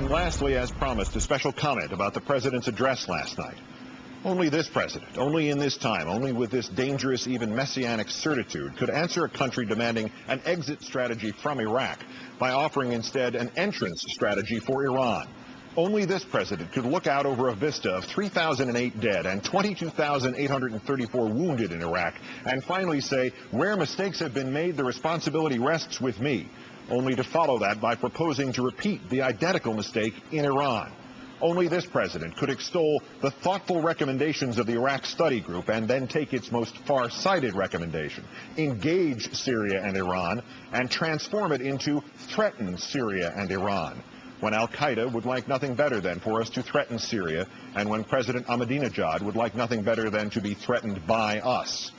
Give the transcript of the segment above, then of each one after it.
And lastly, as promised, a special comment about the president's address last night. Only this president, only in this time, only with this dangerous, even messianic certitude, could answer a country demanding an exit strategy from Iraq by offering instead an entrance strategy for Iran. Only this president could look out over a vista of 3,008 dead and 22,834 wounded in Iraq and finally say, where mistakes have been made, the responsibility rests with me, only to follow that by proposing to repeat the identical mistake in Iran. Only this president could extol the thoughtful recommendations of the Iraq Study Group and then take its most far-sighted recommendation, engage Syria and Iran, and transform it into threaten Syria and Iran, when al-Qaeda would like nothing better than for us to threaten Syria, and when President Ahmadinejad would like nothing better than to be threatened by us.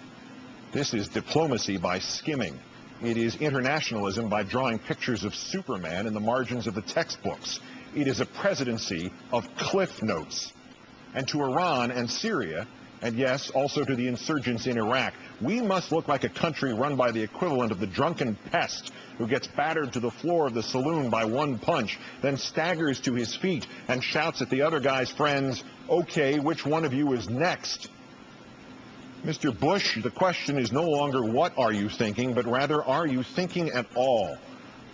This is diplomacy by skimming. It is internationalism by drawing pictures of Superman in the margins of the textbooks. It is a presidency of cliff notes. And to Iran and Syria, and yes, also to the insurgents in Iraq, we must look like a country run by the equivalent of the drunken pest who gets battered to the floor of the saloon by one punch, then staggers to his feet and shouts at the other guy's friends, okay, which one of you is next? Mr. Bush, the question is no longer what are you thinking, but rather are you thinking at all?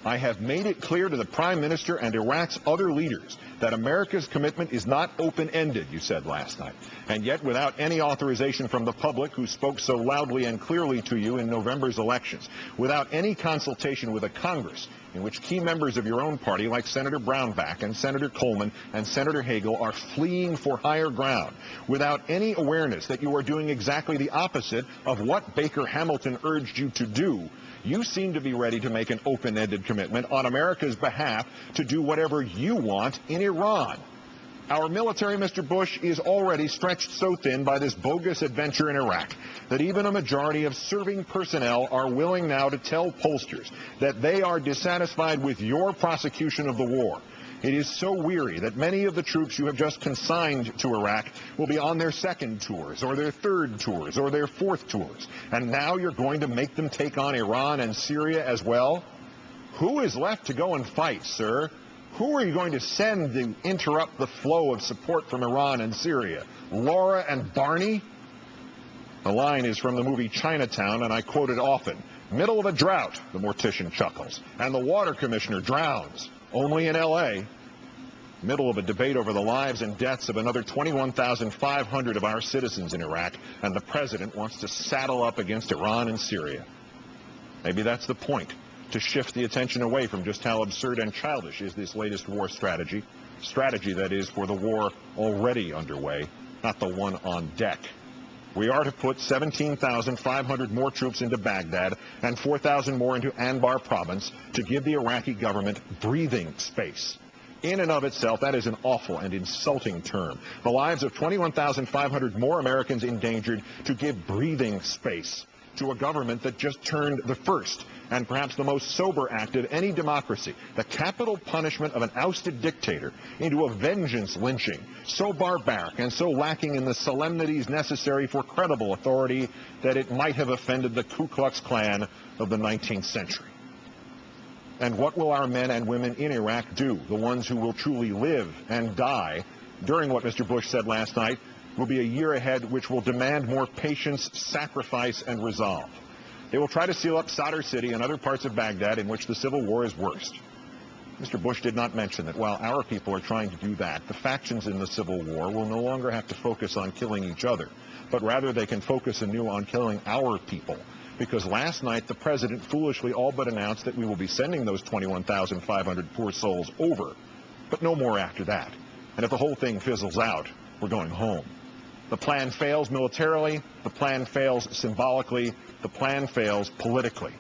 I have made it clear to the Prime Minister and Iraq's other leaders that America's commitment is not open-ended, you said last night. And yet, without any authorization from the public who spoke so loudly and clearly to you in November's elections, without any consultation with a Congress in which key members of your own party like Senator Brownback and Senator Coleman and Senator Hagel are fleeing for higher ground, without any awareness that you are doing exactly the opposite of what Baker Hamilton urged you to do, you seem to be ready to make an open-ended commitment on America's behalf to do whatever you want in Iran. Our military, Mr. Bush, is already stretched so thin by this bogus adventure in Iraq that even a majority of serving personnel are willing now to tell pollsters that they are dissatisfied with your prosecution of the war. It is so weary that many of the troops you have just consigned to Iraq will be on their second tours or their third tours or their fourth tours. And now you're going to make them take on Iran and Syria as well? Who is left to go and fight, sir? Who are you going to send to interrupt the flow of support from Iran and Syria? Laura and Barney? The line is from the movie Chinatown, and I quote it often. Middle of a drought, the mortician chuckles, and the water commissioner drowns. Only in L.A. Middle of a debate over the lives and deaths of another 21,500 of our citizens in Iraq, and the president wants to saddle up against Iran and Syria. Maybe that's the point, to shift the attention away from just how absurd and childish is this latest war strategy that is for the war already underway, not the one on deck. We are to put 17,500 more troops into Baghdad and 4,000 more into Anbar province to give the Iraqi government breathing space. In and of itself, that is an awful and insulting term. The lives of 21,500 more Americans endangered to give breathing space to a government that just turned the first and perhaps the most sober act of any democracy, the capital punishment of an ousted dictator, into a vengeance lynching so barbaric and so lacking in the solemnities necessary for credible authority that it might have offended the Ku Klux Klan of the 19th century. And what will our men and women in Iraq do, the ones who will truly live and die during what Mr. Bush said last night will be a year ahead which will demand more patience, sacrifice, and resolve? They will try to seal up Sadr City and other parts of Baghdad in which the civil war is worst. Mr. Bush did not mention that while our people are trying to do that, the factions in the civil war will no longer have to focus on killing each other, but rather they can focus anew on killing our people. Because last night the president foolishly all but announced that we will be sending those 21,500 poor souls over, but no more after that. And if the whole thing fizzles out, we're going home. The plan fails militarily, the plan fails symbolically, the plan fails politically.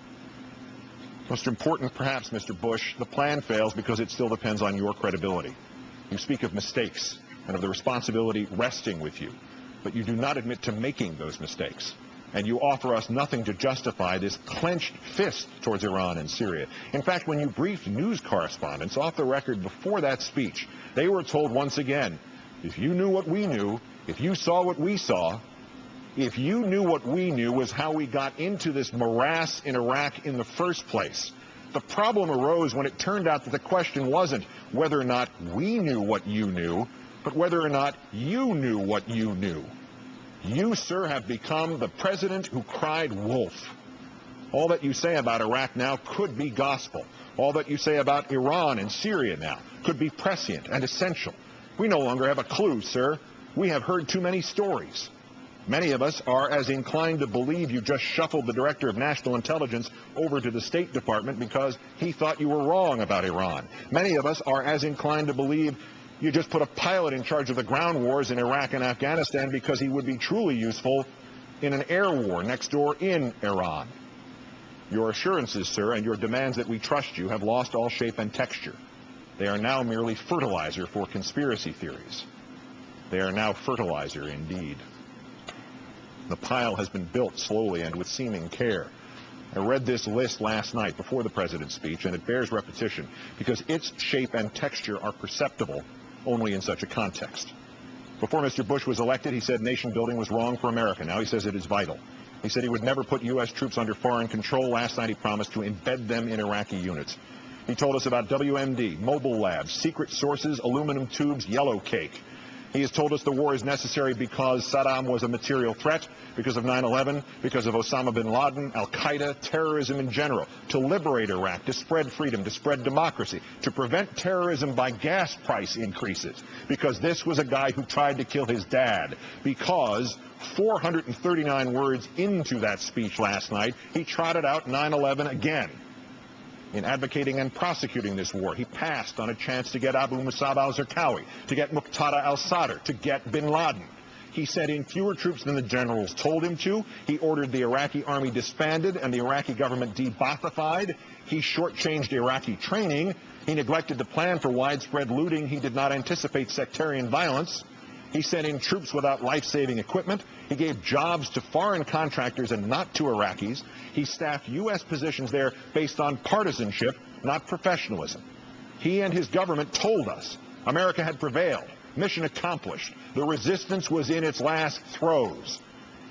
Most important, perhaps, Mr. Bush, the plan fails because it still depends on your credibility. You speak of mistakes and of the responsibility resting with you, but you do not admit to making those mistakes. And you offer us nothing to justify this clenched fist towards Iran and Syria. In fact, when you briefed news correspondents off the record before that speech, they were told once again, if you knew what we knew, if you saw what we saw, if you knew what we knew was how we got into this morass in Iraq in the first place, The problem arose when it turned out that the question wasn't whether or not we knew what you knew, but whether or not you knew what you knew. You, sir, have become the president who cried wolf. All that you say about Iraq now could be gospel. All that you say about Iran and Syria now could be prescient and essential. We no longer have a clue, sir. We have heard too many stories. Many of us are as inclined to believe you just shuffled the Director of National Intelligence over to the State Department because he thought you were wrong about Iran. Many of us are as inclined to believe you just put a pilot in charge of the ground wars in Iraq and Afghanistan because he would be truly useful in an air war next door in Iran. Your assurances, sir, and your demands that we trust you have lost all shape and texture. They are now merely fertilizer for conspiracy theories. They are now fertilizer indeed. The pile has been built slowly and with seeming care. I read this list last night before the president's speech, and it bears repetition because its shape and texture are perceptible only in such a context. Before Mr. Bush was elected, he said nation building was wrong for America. Now he says it is vital. He said he would never put U.S. troops under foreign control. Last night he promised to embed them in Iraqi units. He told us about WMD, mobile labs, secret sources, aluminum tubes, yellow cake. He has told us the war is necessary because Saddam was a material threat, because of 9/11, because of Osama bin Laden, Al-Qaeda, terrorism in general, to liberate Iraq, to spread freedom, to spread democracy, to prevent terrorism by gas price increases, because this was a guy who tried to kill his dad, because 439 words into that speech last night, he trotted out 9/11 again. In advocating and prosecuting this war, he passed on a chance to get Abu Musab al-Zarqawi, to get Muqtada al-Sadr, to get bin Laden. He said in fewer troops than the generals told him to. He ordered the Iraqi army disbanded and the Iraqi government de-Baathified. He shortchanged Iraqi training. He neglected the plan for widespread looting. He did not anticipate sectarian violence. He sent in troops without life-saving equipment. He gave jobs to foreign contractors and not to Iraqis. He staffed U.S. positions there based on partisanship, not professionalism. He and his government told us America had prevailed. Mission accomplished. The resistance was in its last throes.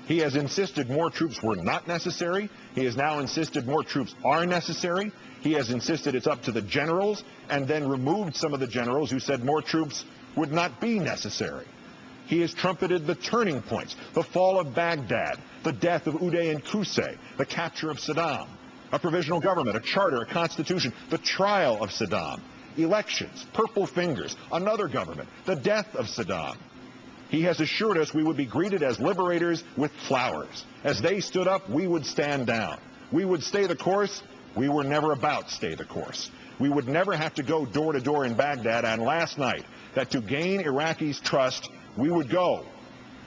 He has insisted more troops were not necessary. He has now insisted more troops are necessary. He has insisted it's up to the generals, and then removed some of the generals who said more troops would not be necessary. He has trumpeted the turning points, the fall of Baghdad, the death of Uday and Qusay, the capture of Saddam, a provisional government, a charter, a constitution, the trial of Saddam, elections, purple fingers, another government, the death of Saddam. He has assured us we would be greeted as liberators with flowers. As they stood up, we would stand down. We would stay the course. We were never about stay the course. We would never have to go door to door in Baghdad, and last night, that to gain Iraqis' trust, we would go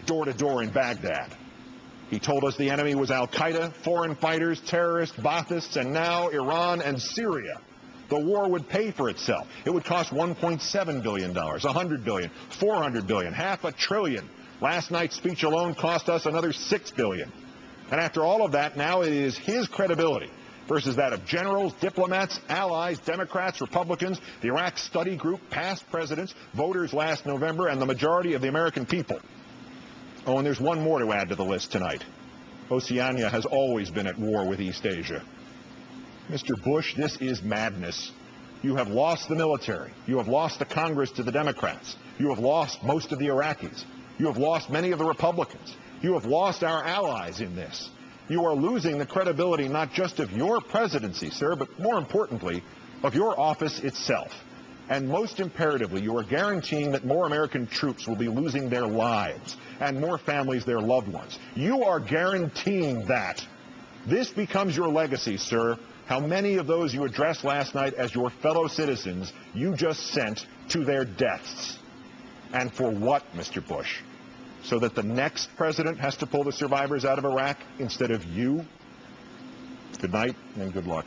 door to door in Baghdad. He told us the enemy was Al-Qaeda, foreign fighters, terrorists, Baathists, and now Iran and Syria. The war would pay for itself. It would cost $1.7 billion, $100 billion, $400 billion, $500 billion. Last night's speech alone cost us another $6 billion. And after all of that, now it is his credibility versus that of generals, diplomats, allies, Democrats, Republicans, the Iraq Study Group, past presidents, voters last November, and the majority of the American people. Oh, and there's one more to add to the list tonight. Oceania has always been at war with East Asia. Mr. Bush, this is madness. You have lost the military. You have lost the Congress to the Democrats. You have lost most of the Iraqis. You have lost many of the Republicans. You have lost our allies in this. You are losing the credibility not just of your presidency, sir, but more importantly, of your office itself. And most imperatively, you are guaranteeing that more American troops will be losing their lives and more families their loved ones. You are guaranteeing that. This becomes your legacy, sir. How many of those you addressed last night as your fellow citizens you just sent to their deaths? And for what, Mr. Bush? So that the next president has to pull the survivors out of Iraq instead of you? Good night and good luck.